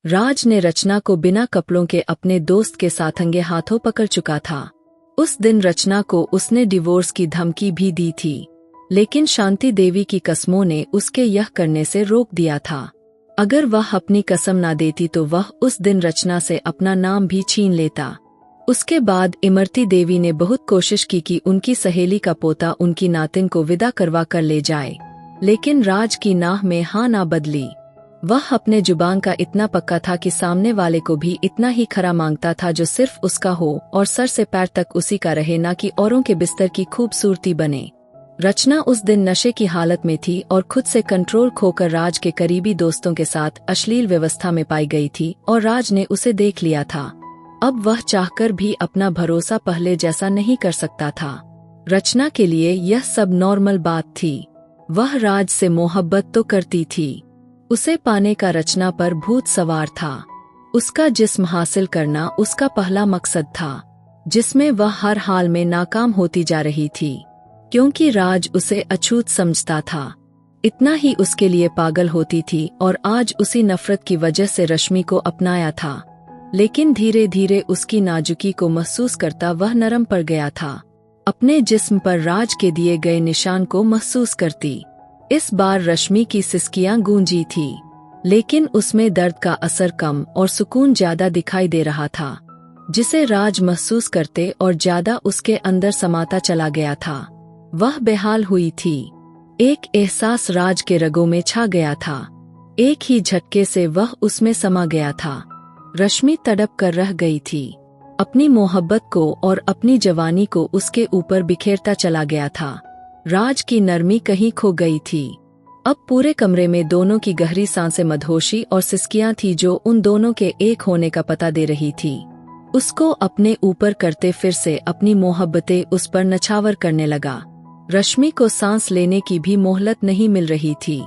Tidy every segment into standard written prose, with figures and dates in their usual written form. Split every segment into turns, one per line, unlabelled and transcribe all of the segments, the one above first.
राज ने रचना को बिना कपड़ों के अपने दोस्त के साथ अंगे हाथों पकड़ चुका था। उस दिन रचना को उसने डिवोर्स की धमकी भी दी थी, लेकिन शांति देवी की कसमों ने उसके यह करने से रोक दिया था। अगर वह अपनी कसम ना देती तो वह उस दिन रचना से अपना नाम भी छीन लेता। उसके बाद इमरती देवी ने बहुत कोशिश की कि उनकी सहेली का पोता उनकी नातिन को विदा करवा कर ले जाए, लेकिन राज की नाह में हाँ ना बदली। वह अपने जुबान का इतना पक्का था कि सामने वाले को भी इतना ही खरा मांगता था जो सिर्फ उसका हो और सर से पैर तक उसी का रहे, ना कि औरों के बिस्तर की खूबसूरती बने। रचना उस दिन नशे की हालत में थी और खुद से कंट्रोल खोकर राज के करीबी दोस्तों के साथ अश्लील व्यवस्था में पाई गई थी और राज ने उसे देख लिया था। अब वह चाहकर भी अपना भरोसा पहले जैसा नहीं कर सकता था। रचना के लिए यह सब नॉर्मल बात थी। वह राज से मोहब्बत तो करती थी, उसे पाने का रचना पर भूत सवार था। उसका जिस्म हासिल करना उसका पहला मकसद था, जिसमें वह हर हाल में नाकाम होती जा रही थी, क्योंकि राज उसे अछूत समझता था। इतना ही उसके लिए पागल होती थी और आज उसी नफरत की वजह से रश्मि को अपनाया था। लेकिन धीरे धीरे उसकी नाजुकी को महसूस करता वह नरम पड़ गया था। अपने जिस्म पर राज के दिए गए निशान को महसूस करती। इस बार रश्मि की सिसकियां गूंजी थी, लेकिन उसमें दर्द का असर कम और सुकून ज्यादा दिखाई दे रहा था, जिसे राज महसूस करते और ज्यादा उसके अंदर समाता चला गया था। वह बेहाल हुई थी। एक एहसास राज के रगों में छा गया था। एक ही झटके से वह उसमें समा गया था। रश्मि तड़प कर रह गई थी। अपनी मोहब्बत को और अपनी जवानी को उसके ऊपर बिखेरता चला गया था। राज की नरमी कहीं खो गई थी। अब पूरे कमरे में दोनों की गहरी सांसें, मदहोशी और सिसकियां थी जो उन दोनों के एक होने का पता दे रही थी। उसको अपने ऊपर करते फिर से अपनी मोहब्बतें उस पर नछावर करने लगा। रश्मि को सांस लेने की भी मोहलत नहीं मिल रही थी।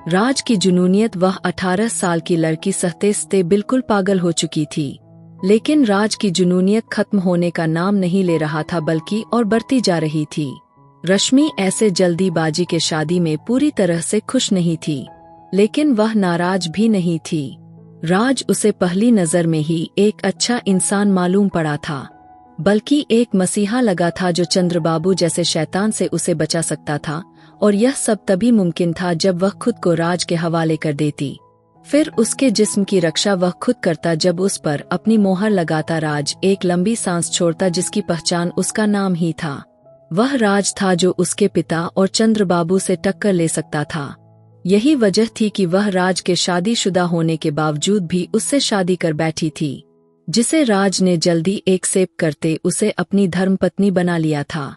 राज की जुनूनियत, वह 18 साल की लड़की सहते सहते बिल्कुल पागल हो चुकी थी। लेकिन राज की जुनूनियत खत्म होने का नाम नहीं ले रहा था, बल्कि और बढ़ती जा रही थी। रश्मि ऐसे जल्दीबाजी के शादी में पूरी तरह से खुश नहीं थी, लेकिन वह नाराज भी नहीं थी। राज उसे पहली नजर में ही एक अच्छा इंसान मालूम पड़ा था, बल्कि एक मसीहा लगा था जो चंद्रबाबू जैसे शैतान से उसे बचा सकता था। और यह सब तभी मुमकिन था जब वह खुद को राज के हवाले कर देती। फिर उसके जिस्म की रक्षा वह खुद करता जब उस पर अपनी मोहर लगाता। राज एक लंबी सांस छोड़ता जिसकी पहचान उसका नाम ही था। वह राज था जो उसके पिता और चंद्रबाबू से टक्कर ले सकता था। यही वजह थी कि वह राज के शादीशुदा होने के बावजूद भी उससे शादी कर बैठी थी, जिसे राज ने जल्दी एक्सेप्ट करते उसे अपनी धर्मपत्नी बना लिया था।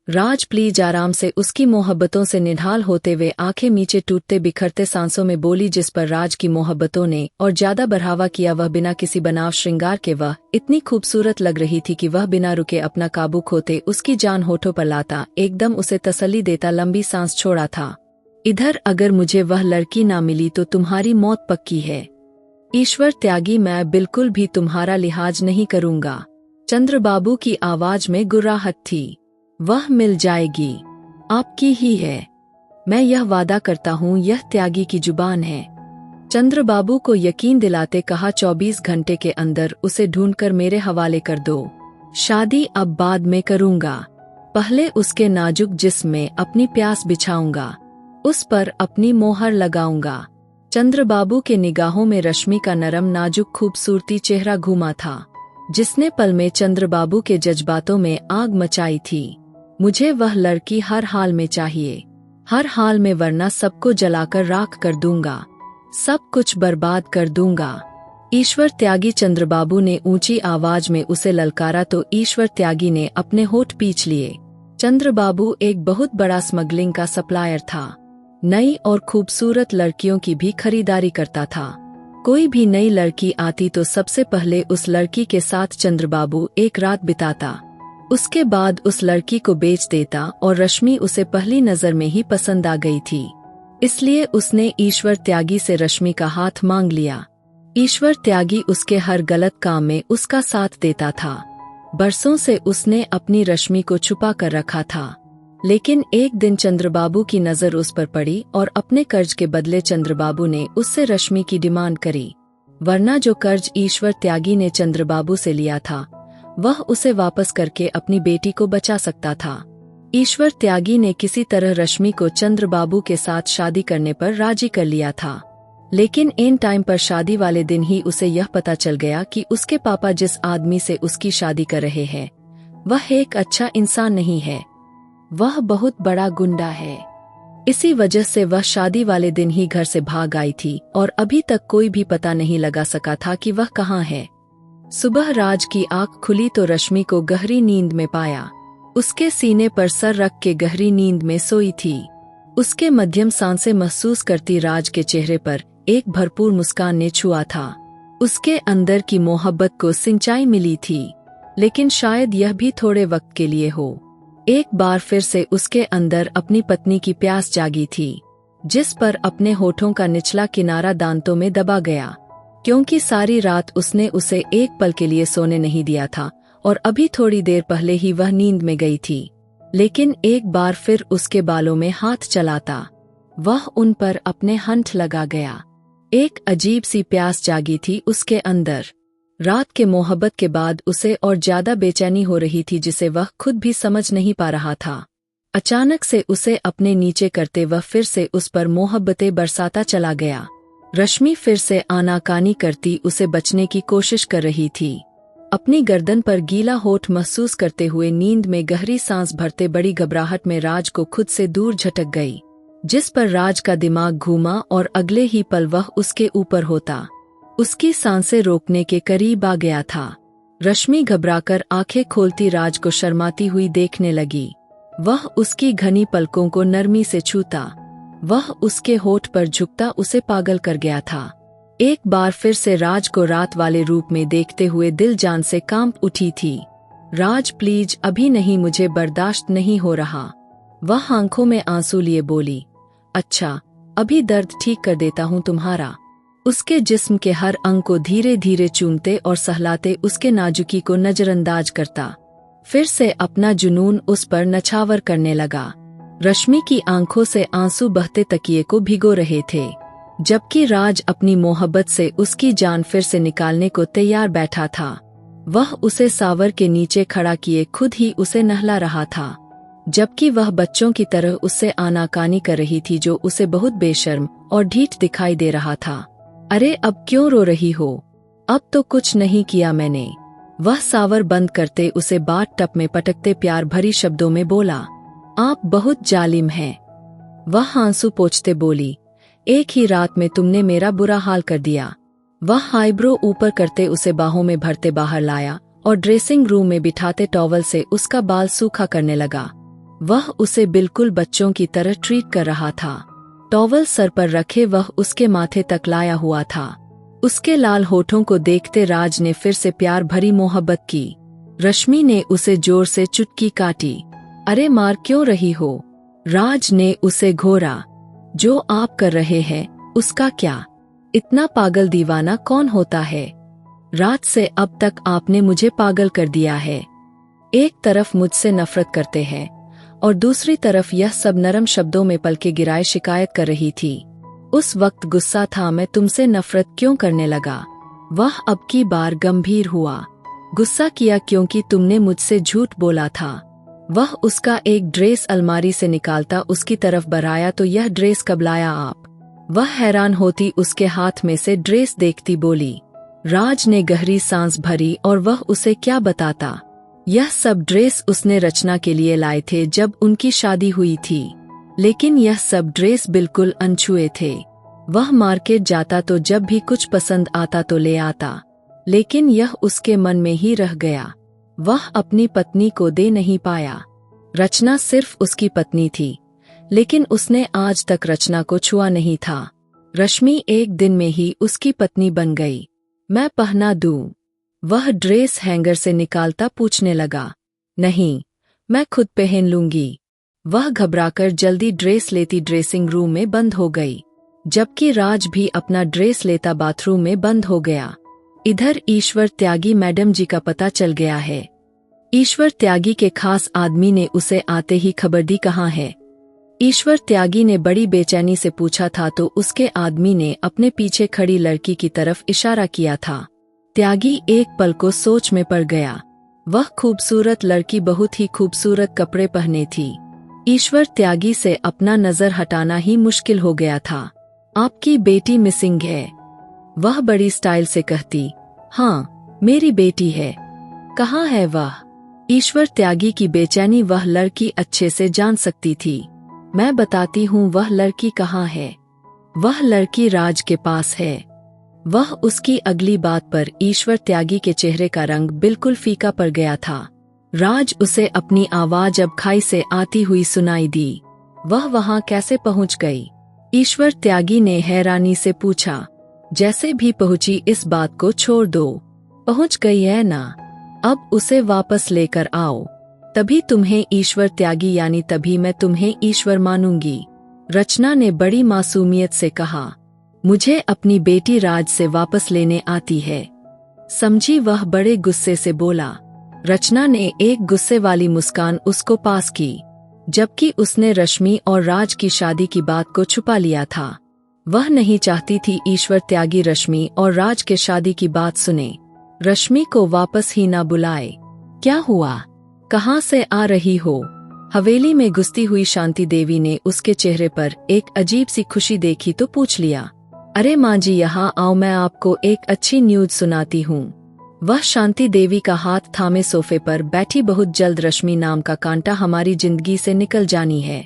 राज प्लीज आराम से उसकी मोहब्बतों से निढाल होते हुए आंखें नीचे टूटते बिखरते सांसों में बोली, जिस पर राज की मोहब्बतों ने और ज्यादा बढ़ावा किया। वह बिना किसी बनाव श्रृंगार के वह इतनी खूबसूरत लग रही थी कि वह बिना रुके अपना काबू खोते उसकी जान होठों पर लाता, एकदम उसे तसल्ली देता लंबी सांस छोड़ा था। इधर अगर मुझे वह लड़की ना मिली तो तुम्हारी मौत पक्की है। ईश्वर त्यागी, मैं बिल्कुल भी तुम्हारा लिहाज नहीं करूंगा। चंद्रबाबू की आवाज में गुर्राहट थी। वह मिल जाएगी, आपकी ही है। मैं यह वादा करता हूँ, यह त्यागी की जुबान है। चंद्रबाबू को यकीन दिलाते कहा, 24 घंटे के अंदर उसे ढूंढकर मेरे हवाले कर दो। शादी अब बाद में करूंगा, पहले उसके नाजुक जिस्म में अपनी प्यास बिछाऊंगा, उस पर अपनी मोहर लगाऊंगा। चंद्रबाबू के निगाहों में रश्मि का नरम नाजुक खूबसूरती चेहरा घूमा था, जिसने पल में चंद्रबाबू के जज्बातों में आग मचाई थी। मुझे वह लड़की हर हाल में चाहिए, हर हाल में, वरना सबको जलाकर राख कर दूंगा, सब कुछ बर्बाद कर दूंगा। ईश्वर त्यागी, चंद्रबाबू ने ऊंची आवाज में उसे ललकारा तो ईश्वर त्यागी ने अपने होठ पींच लिए। चंद्रबाबू एक बहुत बड़ा स्मगलिंग का सप्लायर था। नई और खूबसूरत लड़कियों की भी खरीदारी करता था। कोई भी नई लड़की आती तो सबसे पहले उस लड़की के साथ चंद्रबाबू एक रात बिताता, उसके बाद उस लड़की को बेच देता। और रश्मि उसे पहली नजर में ही पसंद आ गई थी, इसलिए उसने ईश्वर त्यागी से रश्मि का हाथ मांग लिया। ईश्वर त्यागी उसके हर गलत काम में उसका साथ देता था। बरसों से उसने अपनी रश्मि को छुपा कर रखा था, लेकिन एक दिन चंद्रबाबू की नजर उस पर पड़ी और अपने कर्ज के बदले चंद्रबाबू ने उससे रश्मि की डिमांड करी। वरना जो कर्ज ईश्वर त्यागी ने चंद्रबाबू से लिया था वह उसे वापस करके अपनी बेटी को बचा सकता था। ईश्वर त्यागी ने किसी तरह रश्मि को चंद्रबाबू के साथ शादी करने पर राजी कर लिया था, लेकिन एन टाइम पर शादी वाले दिन ही उसे यह पता चल गया कि उसके पापा जिस आदमी से उसकी शादी कर रहे हैं वह एक अच्छा इंसान नहीं है, वह बहुत बड़ा गुंडा है। इसी वजह से वह शादी वाले दिन ही घर से भाग आई थी और अभी तक कोई भी पता नहीं लगा सका था कि वह कहाँ है। सुबह राज की आंख खुली तो रश्मि को गहरी नींद में पाया। उसके सीने पर सर रख के गहरी नींद में सोई थी। उसके मध्यम सांसें महसूस करती राज के चेहरे पर एक भरपूर मुस्कान ने छुआ था। उसके अंदर की मोहब्बत को सिंचाई मिली थी, लेकिन शायद यह भी थोड़े वक्त के लिए हो। एक बार फिर से उसके अंदर अपनी पत्नी की प्यास जागी थी, जिस पर अपने होठों का निचला किनारा दांतों में दबा गया, क्योंकि सारी रात उसने उसे एक पल के लिए सोने नहीं दिया था और अभी थोड़ी देर पहले ही वह नींद में गई थी। लेकिन एक बार फिर उसके बालों में हाथ चलाता वह उन पर अपने हंठ लगा गया। एक अजीब सी प्यास जागी थी उसके अंदर। रात के मोहब्बत के बाद उसे और ज्यादा बेचैनी हो रही थी, जिसे वह खुद भी समझ नहीं पा रहा था। अचानक से उसे अपने नीचे करते वह फिर से उस पर मोहब्बतें बरसाता चला गया। रश्मि फिर से आनाकानी करती उसे बचने की कोशिश कर रही थी। अपनी गर्दन पर गीला होठ महसूस करते हुए नींद में गहरी सांस भरते बड़ी घबराहट में राज को खुद से दूर झटक गई, जिस पर राज का दिमाग घूमा और अगले ही पल वह उसके ऊपर होता उसकी सांसें रोकने के करीब आ गया था। रश्मि घबराकर आंखें खोलती राज को शर्माती हुई देखने लगी। वह उसकी घनी पलकों को नरमी से छूता, वह उसके होठ पर झुकता उसे पागल कर गया था। एक बार फिर से राज को रात वाले रूप में देखते हुए दिल जान से कांप उठी थी। राज प्लीज, अभी नहीं, मुझे बर्दाश्त नहीं हो रहा। वह आंखों में आंसू लिए बोली, अच्छा अभी दर्द ठीक कर देता हूँ तुम्हारा। उसके जिस्म के हर अंग को धीरे धीरे चूमते और सहलाते उसके नाजुकी को नजरअंदाज करता फिर से अपना जुनून उस पर नछावर करने लगा। रश्मि की आंखों से आंसू बहते तकिए को भिगो रहे थे, जबकि राज अपनी मोहब्बत से उसकी जान फिर से निकालने को तैयार बैठा था। वह उसे सावर के नीचे खड़ा किए खुद ही उसे नहला रहा था, जबकि वह बच्चों की तरह उससे आनाकानी कर रही थी, जो उसे बहुत बेशर्म और ढीठ दिखाई दे रहा था। अरे अब क्यों रो रही हो? अब तो कुछ नहीं किया मैंने। वह सावर बंद करते उसे बाट टप में पटकते प्यार भरी शब्दों में बोला, आप बहुत जालिम हैं। वह आंसू पोंछते बोली, एक ही रात में तुमने मेरा बुरा हाल कर दिया। वह आईब्रो ऊपर करते उसे बाहों में भरते बाहर लाया और ड्रेसिंग रूम में बिठाते टॉवल से उसका बाल सूखा करने लगा। वह उसे बिल्कुल बच्चों की तरह ट्रीट कर रहा था। टॉवल सर पर रखे वह उसके माथे तक लाया हुआ था। उसके लाल होठों को देखते राज ने फिर से प्यार भरी मोहब्बत की। रश्मि ने उसे जोर से चुटकी काटी। अरे मार क्यों रही हो? राज ने उसे घोरा। जो आप कर रहे हैं उसका क्या? इतना पागल दीवाना कौन होता है? रात से अब तक आपने मुझे पागल कर दिया है। एक तरफ मुझसे नफरत करते हैं और दूसरी तरफ यह सब नरम शब्दों में पलके गिराए शिकायत कर रही थी। उस वक्त गुस्सा था, मैं तुमसे नफरत क्यों करने लगा? वह अब की बार गंभीर हुआ। गुस्सा किया क्योंकि तुमने मुझसे झूठ बोला था। वह उसका एक ड्रेस अलमारी से निकालता उसकी तरफ बढ़ाया तो यह ड्रेस कब लाया आप? वह हैरान होती उसके हाथ में से ड्रेस देखती बोली। राज ने गहरी सांस भरी और वह उसे क्या बताता। यह सब ड्रेस उसने रचना के लिए लाए थे जब उनकी शादी हुई थी, लेकिन यह सब ड्रेस बिल्कुल अनछुए थे। वह मार्केट जाता तो जब भी कुछ पसंद आता तो ले आता, लेकिन यह उसके मन में ही रह गया। वह अपनी पत्नी को दे नहीं पाया। रचना सिर्फ उसकी पत्नी थी, लेकिन उसने आज तक रचना को छुआ नहीं था। रश्मि एक दिन में ही उसकी पत्नी बन गई। मैं पहना दूं? वह ड्रेस हैंगर से निकालता पूछने लगा। नहीं, मैं खुद पहन लूंगी। वह घबराकर जल्दी ड्रेस लेती ड्रेसिंग रूम में बंद हो गई, जबकि राज भी अपना ड्रेस लेता बाथरूम में बंद हो गया। इधर ईश्वर त्यागी मैडम जी का पता चल गया है। ईश्वर त्यागी के खास आदमी ने उसे आते ही खबर दी कहाँ है। ईश्वर त्यागी ने बड़ी बेचैनी से पूछा था तो उसके आदमी ने अपने पीछे खड़ी लड़की की तरफ इशारा किया था। त्यागी एक पल को सोच में पड़ गया। वह खूबसूरत लड़की बहुत ही खूबसूरत कपड़े पहने थी। ईश्वर त्यागी से अपना नजर हटाना ही मुश्किल हो गया था। आपकी बेटी मिसिंग है, वह बड़ी स्टाइल से कहती। हाँ, मेरी बेटी है। कहाँ है वह? ईश्वर त्यागी की बेचैनी वह लड़की अच्छे से जान सकती थी। मैं बताती हूँ वह लड़की कहाँ है। वह लड़की राज के पास है। वह उसकी अगली बात पर ईश्वर त्यागी के चेहरे का रंग बिल्कुल फीका पड़ गया था। राज उसे अपनी आवाज अब खाई से आती हुई सुनाई दी। वह वहां कैसे पहुंच गई? ईश्वर त्यागी ने हैरानी से पूछा। जैसे भी पहुंची इस बात को छोड़ दो। पहुंच गई है ना, अब उसे वापस लेकर आओ। तभी तुम्हें ईश्वर त्यागी यानी तभी मैं तुम्हें ईश्वर मानूंगी। रचना ने बड़ी मासूमियत से कहा। मुझे अपनी बेटी राज से वापस लेने आती है, समझी? वह बड़े गुस्से से बोला। रचना ने एक गुस्से वाली मुस्कान उसको पास की, जबकि उसने रश्मि और राज की शादी की बात को छुपा लिया था। वह नहीं चाहती थी ईश्वर त्यागी रश्मि और राज के शादी की बात सुने, रश्मि को वापस ही ना बुलाए। क्या हुआ? कहाँ से आ रही हो? हवेली में घुसती हुई शांति देवी ने उसके चेहरे पर एक अजीब सी खुशी देखी तो पूछ लिया। अरे माँ जी, यहाँ आओ, मैं आपको एक अच्छी न्यूज सुनाती हूँ। वह शांति देवी का हाथ थामे सोफे पर बैठी। बहुत जल्द रश्मि नाम का कांटा हमारी जिंदगी से निकल जानी है।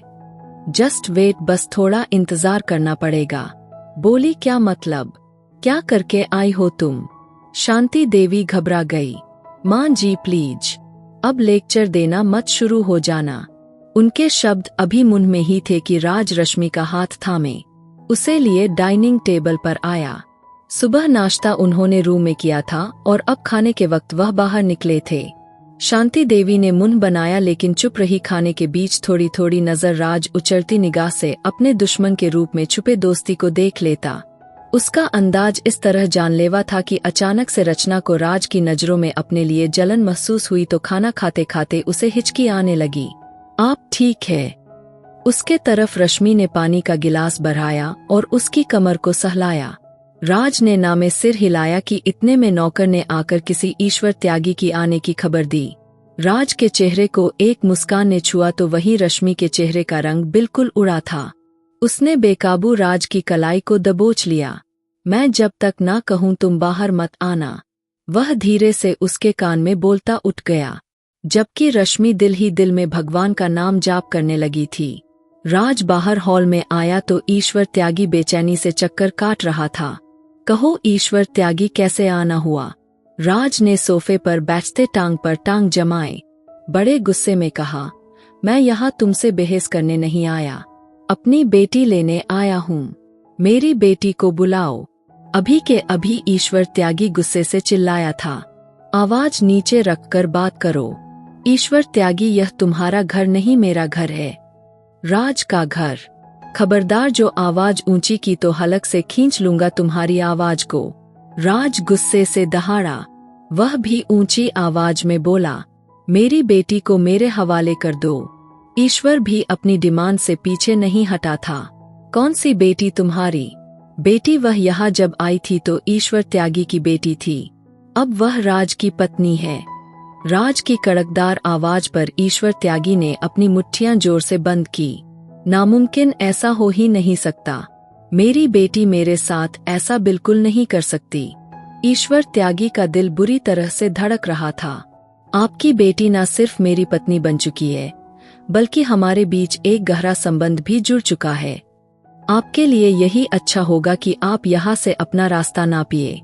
जस्ट वेट, बस थोड़ा इंतजार करना पड़ेगा। बोली। क्या मतलब? क्या करके आई हो तुम? शांति देवी घबरा गई। माँ जी प्लीज, अब लेक्चर देना मत शुरू हो जाना। उनके शब्द अभी मुंह में ही थे कि राज रश्मि का हाथ थामे उसे लिए डाइनिंग टेबल पर आया। सुबह नाश्ता उन्होंने रूम में किया था और अब खाने के वक्त वह बाहर निकले थे। शांति देवी ने मुंह बनाया लेकिन चुप रही। खाने के बीच थोड़ी थोड़ी नजर राज उचलती निगाह से अपने दुश्मन के रूप में छुपे दोस्ती को देख लेता। उसका अंदाज इस तरह जानलेवा था कि अचानक से रचना को राज की नजरों में अपने लिए जलन महसूस हुई तो खाना खाते खाते उसे हिचकी आने लगी। आप ठीक है? उसके तरफ रश्मि ने पानी का गिलास बढ़ाया और उसकी कमर को सहलाया। राज ने नामे सिर हिलाया कि इतने में नौकर ने आकर किसी ईश्वर त्यागी की आने की खबर दी। राज के चेहरे को एक मुस्कान ने छुआ तो वहीं रश्मि के चेहरे का रंग बिल्कुल उड़ा था। उसने बेकाबू राज की कलाई को दबोच लिया। मैं जब तक ना कहूं तुम बाहर मत आना, वह धीरे से उसके कान में बोलता उठ गया, जबकि रश्मि दिल ही दिल में भगवान का नाम जाप करने लगी थी। राज बाहर हॉल में आया तो ईश्वर त्यागी बेचैनी से चक्कर काट रहा था। कहो ईश्वर त्यागी, कैसे आना हुआ? राज ने सोफे पर बैठते टांग पर टांग जमाए बड़े गुस्से में कहा। मैं यहाँ तुमसे बहस करने नहीं आया, अपनी बेटी लेने आया हूँ। मेरी बेटी को बुलाओ अभी के अभी। ईश्वर त्यागी गुस्से से चिल्लाया था। आवाज नीचे रखकर बात करो। ईश्वर त्यागी, यह तुम्हारा घर नहीं, मेरा घर है, राज का घर। खबरदार, जो आवाज ऊंची की तो हलक से खींच लूंगा तुम्हारी आवाज को। राज गुस्से से दहाड़ा। वह भी ऊंची आवाज में बोला, मेरी बेटी को मेरे हवाले कर दो। ईश्वर भी अपनी डिमांड से पीछे नहीं हटा था। कौन सी बेटी? तुम्हारी बेटी? वह यहाँ जब आई थी तो ईश्वर त्यागी की बेटी थी, अब वह राज की पत्नी है। राज की कड़कदार आवाज पर ईश्वर त्यागी ने अपनी मुट्ठियां जोर से बंद की। नामुमकिन, ऐसा हो ही नहीं सकता। मेरी बेटी मेरे साथ ऐसा बिल्कुल नहीं कर सकती। ईश्वर त्यागी का दिल बुरी तरह से धड़क रहा था। आपकी बेटी न सिर्फ मेरी पत्नी बन चुकी है, बल्कि हमारे बीच एक गहरा संबंध भी जुड़ चुका है। आपके लिए यही अच्छा होगा कि आप यहाँ से अपना रास्ता नापिए।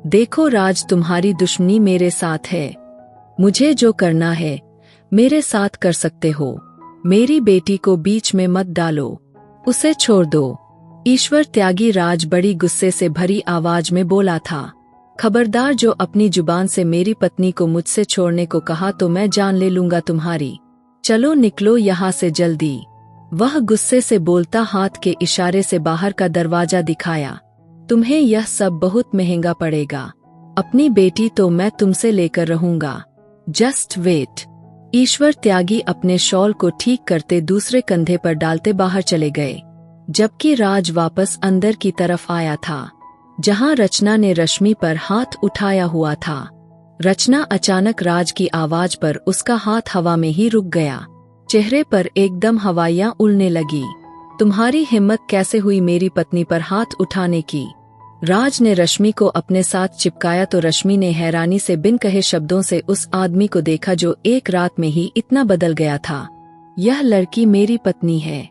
देखो राज, तुम्हारी दुश्मनी मेरे साथ है। मुझे जो करना है मेरे साथ कर सकते हो। मेरी बेटी को बीच में मत डालो, उसे छोड़ दो। ईश्वर त्यागी राज बड़ी गुस्से से भरी आवाज में बोला था। खबरदार, जो अपनी जुबान से मेरी पत्नी को मुझसे छोड़ने को कहा तो मैं जान ले लूंगा तुम्हारी। चलो निकलो यहाँ से जल्दी। वह गुस्से से बोलता हाथ के इशारे से बाहर का दरवाजा दिखाया। तुम्हें यह सब बहुत महंगा पड़ेगा। अपनी बेटी तो मैं तुमसे लेकर रहूंगा। Just wait. ईश्वर त्यागी अपने शॉल को ठीक करते दूसरे कंधे पर डालते बाहर चले गए, जबकि राज वापस अंदर की तरफ आया था, जहां रचना ने रश्मि पर हाथ उठाया हुआ था। रचना अचानक राज की आवाज पर उसका हाथ हवा में ही रुक गया। चेहरे पर एकदम हवाइयां उड़ने लगी। तुम्हारी हिम्मत कैसे हुई मेरी पत्नी पर हाथ उठाने की? राज ने रश्मि को अपने साथ चिपकाया तो रश्मि ने हैरानी से बिन कहे शब्दों से उस आदमी को देखा जो एक रात में ही इतना बदल गया था। यह लड़की मेरी पत्नी है।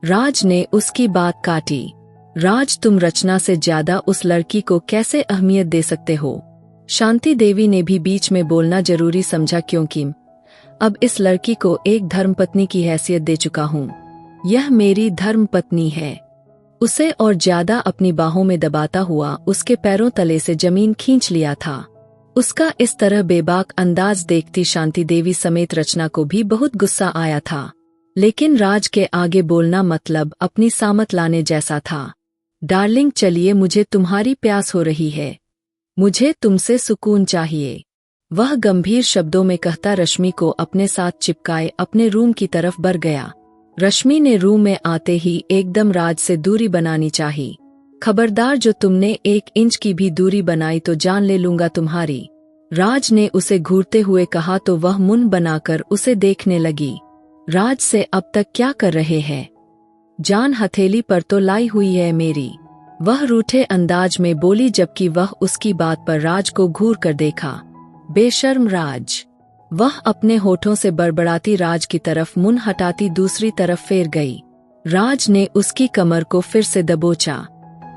राज ने उसकी बात काटी। राज, तुम रचना से ज्यादा उस लड़की को कैसे अहमियत दे सकते हो? शांति देवी ने भी बीच में बोलना जरूरी समझा, क्योंकि अब इस लड़की को एक धर्मपत्नी की हैसियत दे चुका हूँ। यह मेरी धर्मपत्नी है। उसे और ज्यादा अपनी बाहों में दबाता हुआ उसके पैरों तले से जमीन खींच लिया था। उसका इस तरह बेबाक अंदाज देखती शांति देवी समेत रचना को भी बहुत गुस्सा आया था, लेकिन राज के आगे बोलना मतलब अपनी सामत लाने जैसा था। डार्लिंग, चलिए, मुझे तुम्हारी प्यास हो रही है। मुझे तुमसे सुकून चाहिए। वह गंभीर शब्दों में कहता रश्मि को अपने साथ चिपकाए अपने रूम की तरफ बढ़ गया। रश्मि ने रूम में आते ही एकदम राज से दूरी बनानी चाहिए। खबरदार, जो तुमने 1 इंच की भी दूरी बनाई तो जान ले लूंगा तुम्हारी। राज ने उसे घूरते हुए कहा तो वह मुंह बनाकर उसे देखने लगी। राज से अब तक क्या कर रहे हैं? जान हथेली पर तो लाई हुई है मेरी, वह रूठे अंदाज में बोली, जबकि वह उसकी बात पर राज को घूर कर देखा। बेशर्म राज। वह अपने होठों से बड़बड़ाती राज की तरफ मुंह हटाती दूसरी तरफ फेर गई। राज ने उसकी कमर को फिर से दबोचा,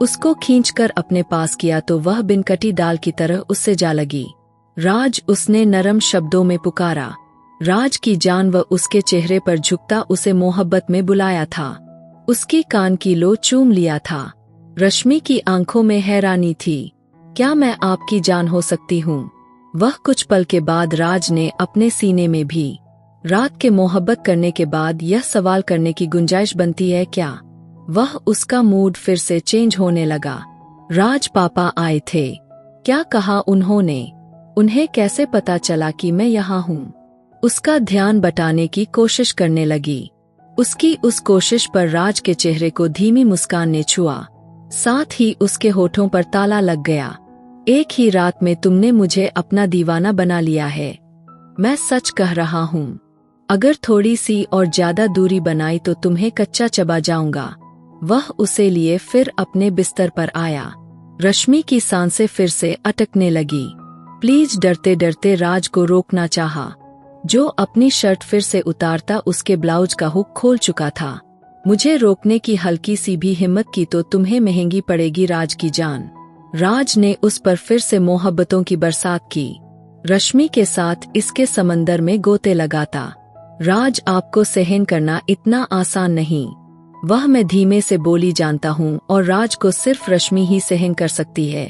उसको खींचकर अपने पास किया तो वह बिन कटी डाल की तरह उससे जा लगी। राज, उसने नरम शब्दों में पुकारा। राज की जान व उसके चेहरे पर झुकता उसे मोहब्बत में बुलाया था। उसकी कान की लो चूम लिया था। रश्मि की आंखों में हैरानी थी। क्या मैं आपकी जान हो सकती हूँ? वह कुछ पल के बाद राज ने अपने सीने में भी रात के मोहब्बत करने के बाद यह सवाल करने की गुंजाइश बनती है क्या? वह उसका मूड फिर से चेंज होने लगा। राज, पापा आए थे। क्या कहा उन्होंने? उन्हें कैसे पता चला कि मैं यहाँ हूँ? उसका ध्यान बटाने की कोशिश करने लगी। उसकी उस कोशिश पर राज के चेहरे को धीमी मुस्कान ने छुआ, साथ ही उसके होठों पर ताला लग गया। एक ही रात में तुमने मुझे अपना दीवाना बना लिया है। मैं सच कह रहा हूँ, अगर थोड़ी सी और ज्यादा दूरी बनाई तो तुम्हें कच्चा चबा जाऊंगा। वह उसे लिए फिर अपने बिस्तर पर आया। रश्मि की सांसें फिर से अटकने लगी। प्लीज, डरते डरते राज को रोकना चाहा, जो अपनी शर्ट फिर से उतारता उसके ब्लाउज का हुक खोल चुका था। मुझे रोकने की हल्की सी भी हिम्मत की तो तुम्हें महंगी पड़ेगी राज की जान। राज ने उस पर फिर से मोहब्बतों की बरसात की। रश्मि के साथ इसके समंदर में गोते लगाता। राज, आपको सहन करना इतना आसान नहीं। वह मैं धीमे से बोली, जानता हूँ, और राज को सिर्फ रश्मि ही सहन कर सकती है।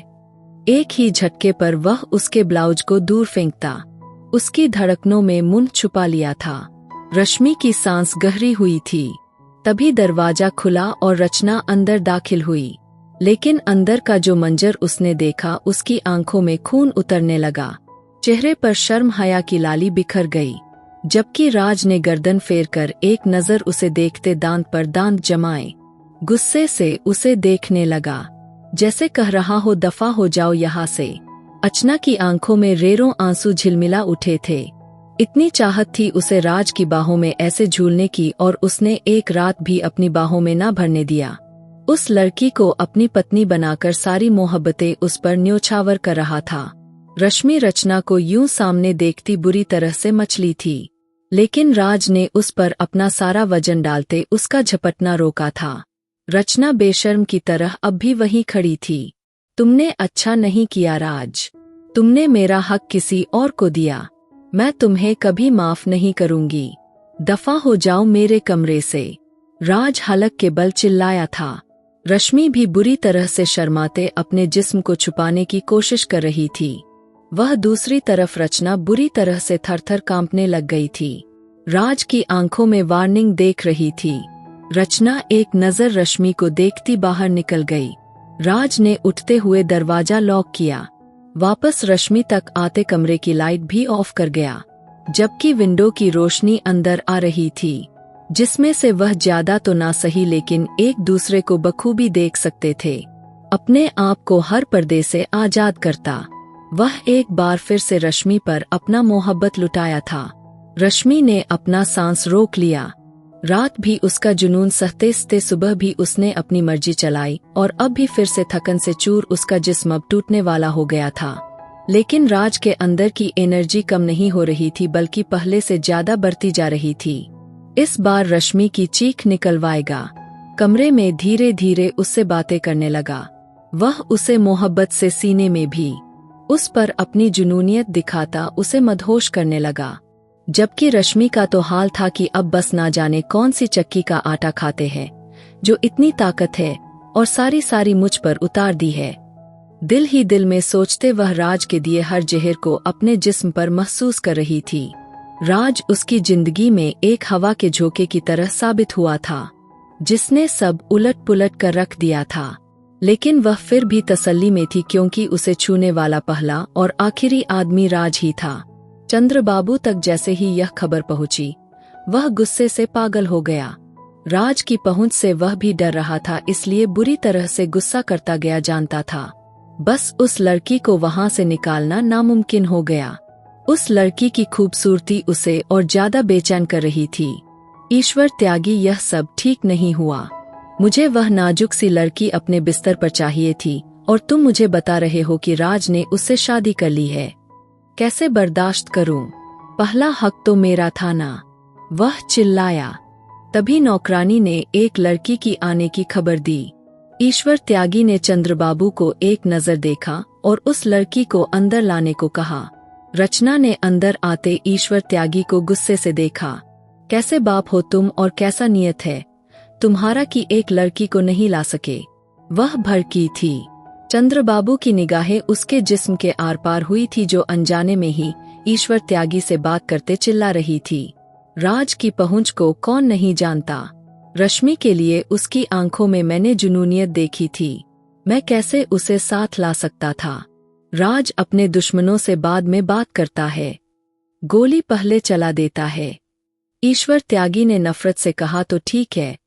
एक ही झटके पर वह उसके ब्लाउज को दूर फेंकता। उसकी धड़कनों में मुंह छुपा लिया था। रश्मि की सांस गहरी हुई थी। तभी दरवाजा खुला और रचना अंदर दाखिल हुई, लेकिन अंदर का जो मंजर उसने देखा उसकी आंखों में खून उतरने लगा। चेहरे पर शर्म हया की लाली बिखर गई, जबकि राज ने गर्दन फेरकर एक नजर उसे देखते दांत पर दांत जमाए गुस्से से उसे देखने लगा, जैसे कह रहा हो दफा हो जाओ यहाँ से। अर्चना की आंखों में रेरों आंसू झिलमिला उठे थे। इतनी चाहत थी उसे राज की बाहों में ऐसे झूलने की, और उसने एक रात भी अपनी बाहों में ना भरने दिया। उस लड़की को अपनी पत्नी बनाकर सारी मोहब्बतें उस पर न्योछावर कर रहा था। रश्मि रचना को यूं सामने देखती बुरी तरह से मचली थी, लेकिन राज ने उस पर अपना सारा वजन डालते उसका झपटना रोका था। रचना बेशर्म की तरह अब भी वहीं खड़ी थी। तुमने अच्छा नहीं किया राज, तुमने मेरा हक किसी और को दिया। मैं तुम्हें कभी माफ नहीं करूंगी। दफा हो जाओ मेरे कमरे से। राज हलक के बल चिल्लाया था। रश्मि भी बुरी तरह से शर्माते अपने जिस्म को छुपाने की कोशिश कर रही थी। वह दूसरी तरफ रचना बुरी तरह से थरथर कांपने लग गई थी। राज की आंखों में वार्निंग देख रही थी। रचना एक नजर रश्मि को देखती बाहर निकल गई। राज ने उठते हुए दरवाजा लॉक किया। वापस रश्मि तक आते कमरे की लाइट भी ऑफ कर गया। जबकि विंडो की रोशनी अंदर आ रही थी, जिसमें से वह ज्यादा तो ना सही लेकिन एक दूसरे को बखूबी देख सकते थे। अपने आप को हर पर्दे से आजाद करता, वह एक बार फिर से रश्मि पर अपना मोहब्बत लुटाया था। रश्मि ने अपना सांस रोक लिया। रात भी उसका जुनून सहते सहते सुबह भी उसने अपनी मर्जी चलाई और अब भी फिर से थकन से चूर उसका जिस्म अब टूटने वाला हो गया था। लेकिन राज के अंदर की एनर्जी कम नहीं हो रही थी बल्कि पहले से ज्यादा बढ़ती जा रही थी। इस बार रश्मि की चीख निकलवाएगा। कमरे में धीरे धीरे उससे बातें करने लगा। वह उसे मोहब्बत से सीने में भी उस पर अपनी जुनूनियत दिखाता उसे मदहोश करने लगा। जबकि रश्मि का तो हाल था कि अब बस ना जाने कौन सी चक्की का आटा खाते हैं जो इतनी ताकत है और सारी मुझ पर उतार दी है। दिल ही दिल में सोचते वह राज के दिए हर जहर को अपने जिस्म पर महसूस कर रही थी। राज उसकी जिंदगी में एक हवा के झोंके की तरह साबित हुआ था, जिसने सब उलट पुलट कर रख दिया था। लेकिन वह फिर भी तसल्ली में थी क्योंकि उसे छूने वाला पहला और आखिरी आदमी राज ही था। चंद्रबाबू तक जैसे ही यह खबर पहुंची, वह गुस्से से पागल हो गया। राज की पहुंच से वह भी डर रहा था, इसलिए बुरी तरह से गुस्सा करता गया। जानता था बस उस लड़की को वहां से निकालना नामुमकिन हो गया। उस लड़की की खूबसूरती उसे और ज्यादा बेचैन कर रही थी। ईश्वर त्यागी, यह सब ठीक नहीं हुआ। मुझे वह नाजुक सी लड़की अपने बिस्तर पर चाहिए थी और तुम मुझे बता रहे हो कि राज ने उससे शादी कर ली है। कैसे बर्दाश्त करूं? पहला हक तो मेरा था ना, वह चिल्लाया। तभी नौकरानी ने एक लड़की की आने की खबर दी। ईश्वर त्यागी ने चंद्रबाबू को एक नजर देखा और उस लड़की को अंदर लाने को कहा। रचना ने अंदर आते ईश्वर त्यागी को गुस्से से देखा। कैसे बाप हो तुम और कैसा नियत है तुम्हारा कि एक लड़की को नहीं ला सके? वह भड़की थी। चंद्रबाबू की निगाहें उसके जिस्म के आर पार हुई थी, जो अनजाने में ही ईश्वर त्यागी से बात करते चिल्ला रही थी। राज की पहुंच को कौन नहीं जानता। रश्मि के लिए उसकी आंखों में मैंने जुनूनियत देखी थी। मैं कैसे उसे साथ ला सकता था? राज अपने दुश्मनों से बाद में बात करता है, गोली पहले चला देता है। ईश्वर त्यागी ने नफरत से कहा, तो ठीक है,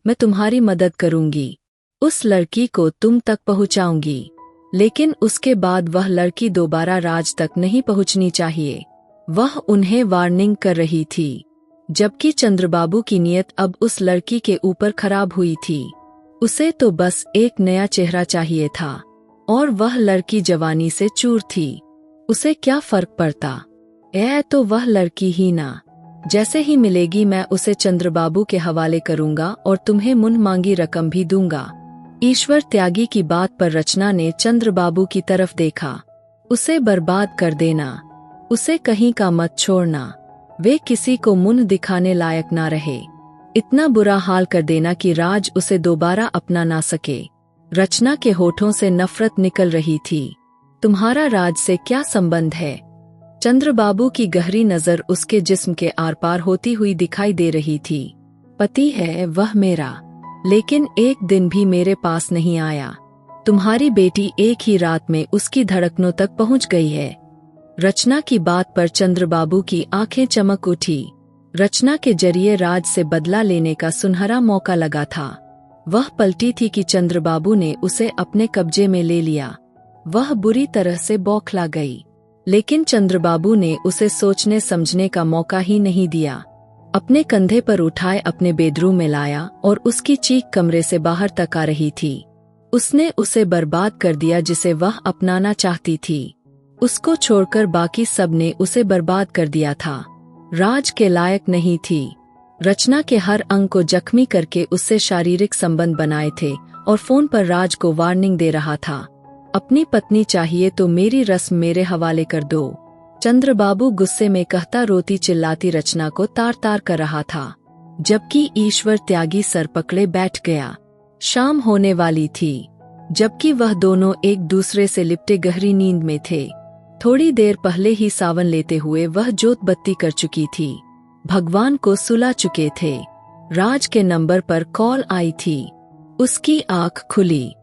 मैं तुम्हारी मदद करूंगी, उस लड़की को तुम तक पहुंचाऊंगी, लेकिन उसके बाद वह लड़की दोबारा राज तक नहीं पहुंचनी चाहिए। वह उन्हें वार्निंग कर रही थी, जबकि चंद्रबाबू की नीयत अब उस लड़की के ऊपर खराब हुई थी। उसे तो बस एक नया चेहरा चाहिए था और वह लड़की जवानी से चूर थी। उसे क्या फर्क पड़ता? तो वह लड़की ही ना, जैसे ही मिलेगी मैं उसे चंद्रबाबू के हवाले करूंगा और तुम्हें मुन मांगी रकम भी दूंगा। ईश्वर त्यागी की बात पर रचना ने चंद्रबाबू की तरफ देखा। उसे बर्बाद कर देना, उसे कहीं का मत छोड़ना, वे किसी को मुंह दिखाने लायक ना रहे। इतना बुरा हाल कर देना कि राज उसे दोबारा अपना ना सके। रचना के होठों से नफरत निकल रही थी। तुम्हारा राज से क्या संबंध है? चंद्रबाबू की गहरी नजर उसके जिस्म के आर पार होती हुई दिखाई दे रही थी। पति है वह मेरा, लेकिन एक दिन भी मेरे पास नहीं आया। तुम्हारी बेटी एक ही रात में उसकी धड़कनों तक पहुंच गई है। रचना की बात पर चंद्रबाबू की आंखें चमक उठी। रचना के जरिए राज से बदला लेने का सुनहरा मौका लगा था। वह पलटी थी कि चंद्रबाबू ने उसे अपने कब्जे में ले लिया। वह बुरी तरह से बौखला गई, लेकिन चंद्रबाबू ने उसे सोचने समझने का मौका ही नहीं दिया। अपने कंधे पर उठाए अपने बेडरूम में लाया और उसकी चीख कमरे से बाहर तक आ रही थी। उसने उसे बर्बाद कर दिया जिसे वह अपनाना चाहती थी। उसको छोड़कर बाकी सब ने उसे बर्बाद कर दिया था। राज के लायक नहीं थी। रचना के हर अंग को जख्मी करके उससे शारीरिक संबंध बनाए थे और फोन पर राज को वार्निंग दे रहा था। अपनी पत्नी चाहिए तो मेरी रस्म मेरे हवाले कर दो। चंद्रबाबू गुस्से में कहता रोती चिल्लाती रचना को तार तार कर रहा था, जबकि ईश्वर त्यागी सर पकड़े बैठ गया। शाम होने वाली थी, जबकि वह दोनों एक दूसरे से लिपटे गहरी नींद में थे। थोड़ी देर पहले ही सावन लेते हुए वह जोत बत्ती कर चुकी थी, भगवान को सुला चुके थे। राज के नंबर पर कॉल आई थी। उसकी आंख खुली,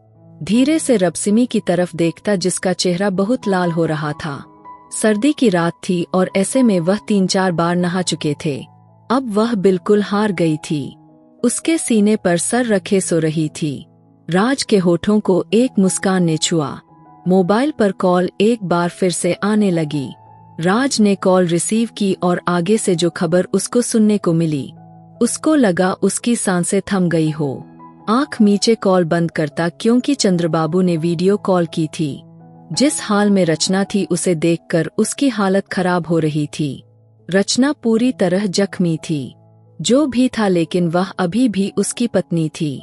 धीरे से रबसिमी की तरफ देखता जिसका चेहरा बहुत लाल हो रहा था। सर्दी की रात थी और ऐसे में वह 3-4 बार नहा चुके थे। अब वह बिल्कुल हार गई थी। उसके सीने पर सर रखे सो रही थी। राज के होठों को एक मुस्कान ने छुआ। मोबाइल पर कॉल एक बार फिर से आने लगी। राज ने कॉल रिसीव की और आगे से जो खबर उसको सुनने को मिली, उसको लगा उसकी सांसें थम गई हो। आंख मीचे कॉल बंद करता, क्योंकि चंद्रबाबू ने वीडियो कॉल की थी। जिस हाल में रचना थी उसे देखकर उसकी हालत खराब हो रही थी। रचना पूरी तरह जख्मी थी। जो भी था, लेकिन वह अभी भी उसकी पत्नी थी।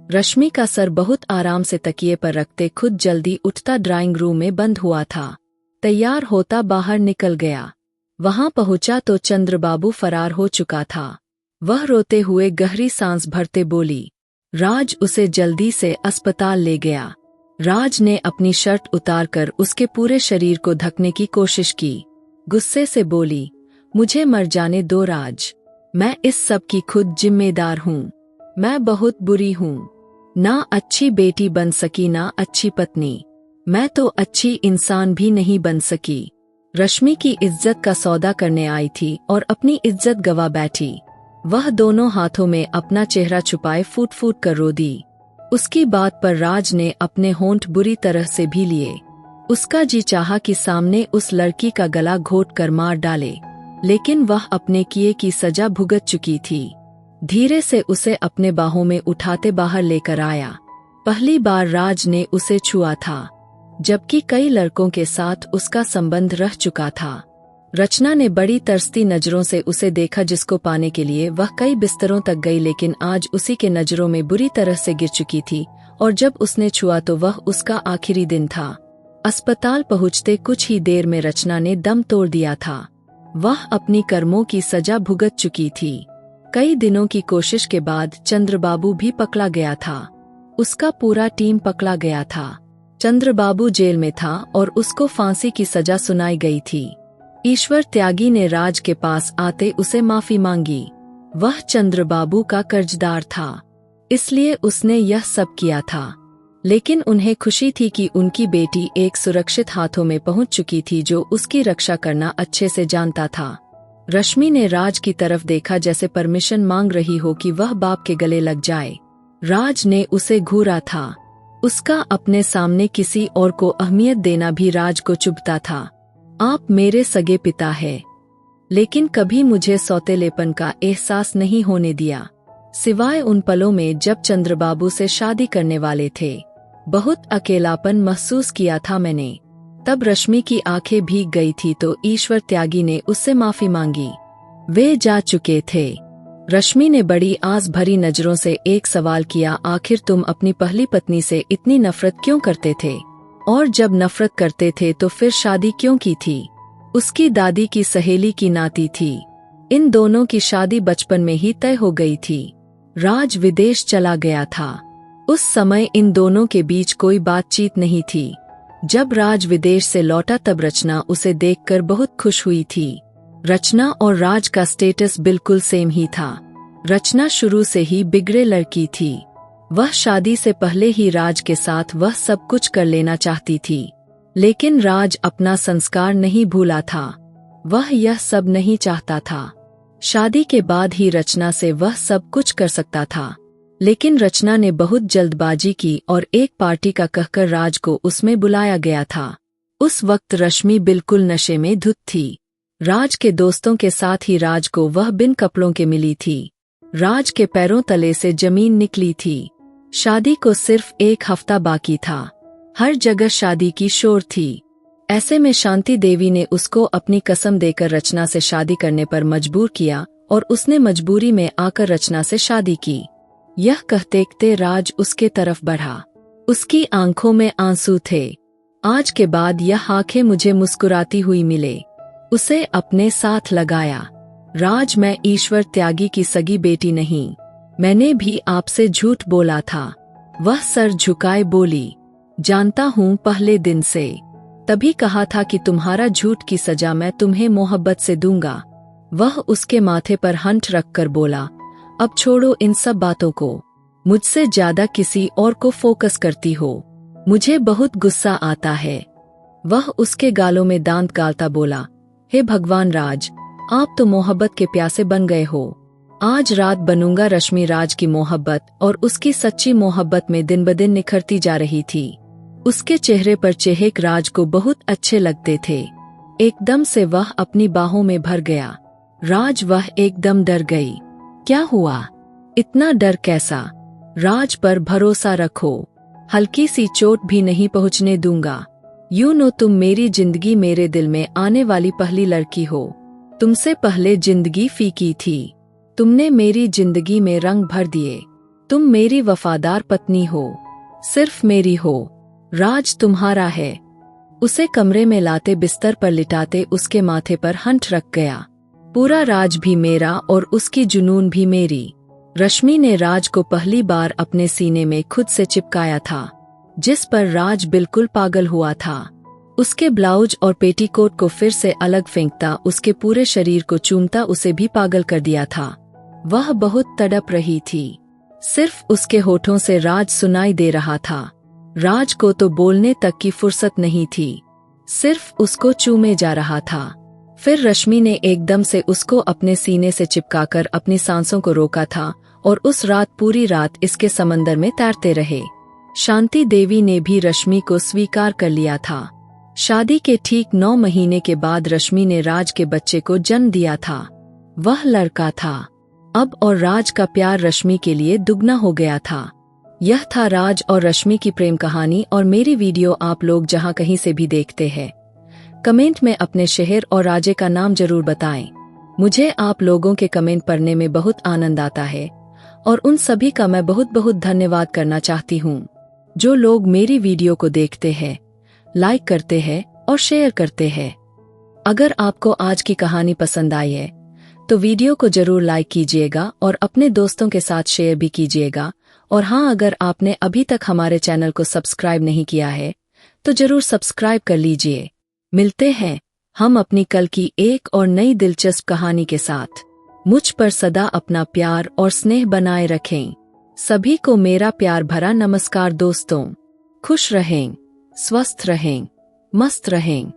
रश्मि का सर बहुत आराम से तकिए पर रखते खुद जल्दी उठता ड्राइंग रूम में बंद हुआ था। तैयार होता बाहर निकल गया। वहां पहुंचा तो चंद्रबाबू फरार हो चुका था। वह रोते हुए गहरी सांस भरते बोली, राज उसे जल्दी से अस्पताल ले गया। राज ने अपनी शर्ट उतारकर उसके पूरे शरीर को ढकने की कोशिश की। गुस्से से बोली, मुझे मर जाने दो राज, मैं इस सब की खुद जिम्मेदार हूँ। मैं बहुत बुरी हूँ, ना अच्छी बेटी बन सकी ना अच्छी पत्नी। मैं तो अच्छी इंसान भी नहीं बन सकी। रश्मि की इज्जत का सौदा करने आई थी और अपनी इज्जत गवा बैठी। वह दोनों हाथों में अपना चेहरा छुपाए फूट फूट कर रो दी। उसकी बात पर राज ने अपने होंठ बुरी तरह से भी लिए। उसका जी चाहा कि सामने उस लड़की का गला घोट कर मार डाले, लेकिन वह अपने किए की सजा भुगत चुकी थी। धीरे से उसे अपने बाहों में उठाते बाहर लेकर आया। पहली बार राज ने उसे छुआ था, जबकि कई लड़कों के साथ उसका संबंध रह चुका था। रचना ने बड़ी तरसती नजरों से उसे देखा, जिसको पाने के लिए वह कई बिस्तरों तक गई, लेकिन आज उसी के नजरों में बुरी तरह से गिर चुकी थी। और जब उसने छुआ तो वह उसका आखिरी दिन था। अस्पताल पहुंचते कुछ ही देर में रचना ने दम तोड़ दिया था। वह अपनी कर्मों की सजा भुगत चुकी थी। कई दिनों की कोशिश के बाद चंद्रबाबू भी पकड़ा गया था। उसका पूरा टीम पकड़ा गया था। चंद्रबाबू जेल में था और उसको फांसी की सजा सुनाई गई थी। ईश्वर त्यागी ने राज के पास आते उसे माफी मांगी। वह चंद्रबाबू का कर्जदार था, इसलिए उसने यह सब किया था। लेकिन उन्हें खुशी थी कि उनकी बेटी एक सुरक्षित हाथों में पहुंच चुकी थी, जो उसकी रक्षा करना अच्छे से जानता था। रश्मि ने राज की तरफ देखा, जैसे परमिशन मांग रही हो कि वह बाप के गले लग जाए। राज ने उसे घूरा था। उसका अपने सामने किसी और को अहमियत देना भी राज को चुभता था। आप मेरे सगे पिता है, लेकिन कभी मुझे सौतेलेपन का एहसास नहीं होने दिया, सिवाय उन पलों में जब चंद्रबाबू से शादी करने वाले थे। बहुत अकेलापन महसूस किया था मैंने। तब रश्मि की आंखें भीग गई थी तो ईश्वर त्यागी ने उससे माफी मांगी। वे जा चुके थे। रश्मि ने बड़ी आस भरी नजरों से एक सवाल किया, आखिर तुम अपनी पहली पत्नी से इतनी नफरत क्यों करते थे? और जब नफरत करते थे तो फिर शादी क्यों की थी? उसकी दादी की सहेली की नाती थी। इन दोनों की शादी बचपन में ही तय हो गई थी। राज विदेश चला गया था। उस समय इन दोनों के बीच कोई बातचीत नहीं थी। जब राज विदेश से लौटा तब रचना उसे देखकर बहुत खुश हुई थी। रचना और राज का स्टेटस बिल्कुल सेम ही था। रचना शुरू से ही बिगड़े लड़की थी। वह शादी से पहले ही राज के साथ वह सब कुछ कर लेना चाहती थी, लेकिन राज अपना संस्कार नहीं भूला था। वह यह सब नहीं चाहता था। शादी के बाद ही रचना से वह सब कुछ कर सकता था, लेकिन रचना ने बहुत जल्दबाजी की और एक पार्टी का कहकर राज को उसमें बुलाया गया था। उस वक्त रश्मि बिल्कुल नशे में धुत थी। राज के दोस्तों के साथ ही राज को वह बिन कपड़ों के मिली थी। राज के पैरों तले से जमीन निकली थी। शादी को सिर्फ एक हफ्ता बाकी था। हर जगह शादी की शोर थी। ऐसे में शांति देवी ने उसको अपनी कसम देकर रचना से शादी करने पर मजबूर किया और उसने मजबूरी में आकर रचना से शादी की। यह कहते राज उसके तरफ बढ़ा। उसकी आंखों में आंसू थे। आज के बाद यह आंखें मुझे मुस्कुराती हुई मिले। उसे अपने साथ लगाया। राज, मैं ईश्वर त्यागी की सगी बेटी नहीं। मैंने भी आपसे झूठ बोला था। वह सर झुकाए बोली, जानता हूँ पहले दिन से। तभी कहा था कि तुम्हारा झूठ की सजा मैं तुम्हें मोहब्बत से दूंगा। वह उसके माथे पर हंठ रखकर बोला, अब छोड़ो इन सब बातों को। मुझसे ज्यादा किसी और को फोकस करती हो। मुझे बहुत गुस्सा आता है। वह उसके गालों में दांत गालता बोला, हे भगवान राज, आप तो मोहब्बत के प्यासे बन गए हो। आज रात बनूंगा। रश्मि राज की मोहब्बत और उसकी सच्ची मोहब्बत में दिन ब दिन निखरती जा रही थी। उसके चेहरे पर चेहक राज को बहुत अच्छे लगते थे। एकदम से वह अपनी बाहों में भर गया। राज वह एकदम डर गई। क्या हुआ? इतना डर कैसा? राज पर भरोसा रखो, हल्की सी चोट भी नहीं पहुंचने दूंगा। यूं नो तुम मेरी जिंदगी, मेरे दिल में आने वाली पहली लड़की हो। तुमसे पहले जिंदगी फीकी थी, तुमने मेरी जिंदगी में रंग भर दिए। तुम मेरी वफादार पत्नी हो, सिर्फ मेरी हो। राज तुम्हारा है। उसे कमरे में लाते बिस्तर पर लिटाते उसके माथे पर हंठ रख गया। पूरा राज भी मेरा और उसकी जुनून भी मेरी। रश्मि ने राज को पहली बार अपने सीने में खुद से चिपकाया था, जिस पर राज बिल्कुल पागल हुआ था। उसके ब्लाउज और पेटीकोट को फिर से अलग फेंकता, उसके पूरे शरीर को चूमता उसे भी पागल कर दिया था। वह बहुत तड़प रही थी। सिर्फ उसके होठों से राज सुनाई दे रहा था। राज को तो बोलने तक की फुर्सत नहीं थी, सिर्फ उसको चूमे जा रहा था। फिर रश्मि ने एकदम से उसको अपने सीने से चिपकाकर अपनी सांसों को रोका था और उस रात पूरी रात इसके समंदर में तैरते रहे। शांति देवी ने भी रश्मि को स्वीकार कर लिया था। शादी के ठीक 9 महीने के बाद रश्मि ने राज के बच्चे को जन्म दिया था। वह लड़का था। अब और राज का प्यार रश्मि के लिए दुगना हो गया था। यह था राज और रश्मि की प्रेम कहानी। और मेरी वीडियो आप लोग जहां कहीं से भी देखते हैं, कमेंट में अपने शहर और राज्य का नाम जरूर बताएं। मुझे आप लोगों के कमेंट पढ़ने में बहुत आनंद आता है और उन सभी का मैं बहुत बहुत धन्यवाद करना चाहती हूँ, जो लोग मेरी वीडियो को देखते हैं, लाइक करते हैं और शेयर करते हैं। अगर आपको आज की कहानी पसंद आई है तो वीडियो को जरूर लाइक कीजिएगा और अपने दोस्तों के साथ शेयर भी कीजिएगा। और हाँ, अगर आपने अभी तक हमारे चैनल को सब्सक्राइब नहीं किया है तो जरूर सब्सक्राइब कर लीजिए। मिलते हैं हम अपनी कल की एक और नई दिलचस्प कहानी के साथ। मुझ पर सदा अपना प्यार और स्नेह बनाए रखें। सभी को मेरा प्यार भरा नमस्कार दोस्तों। खुश रहें, स्वस्थ रहें, मस्त रहें।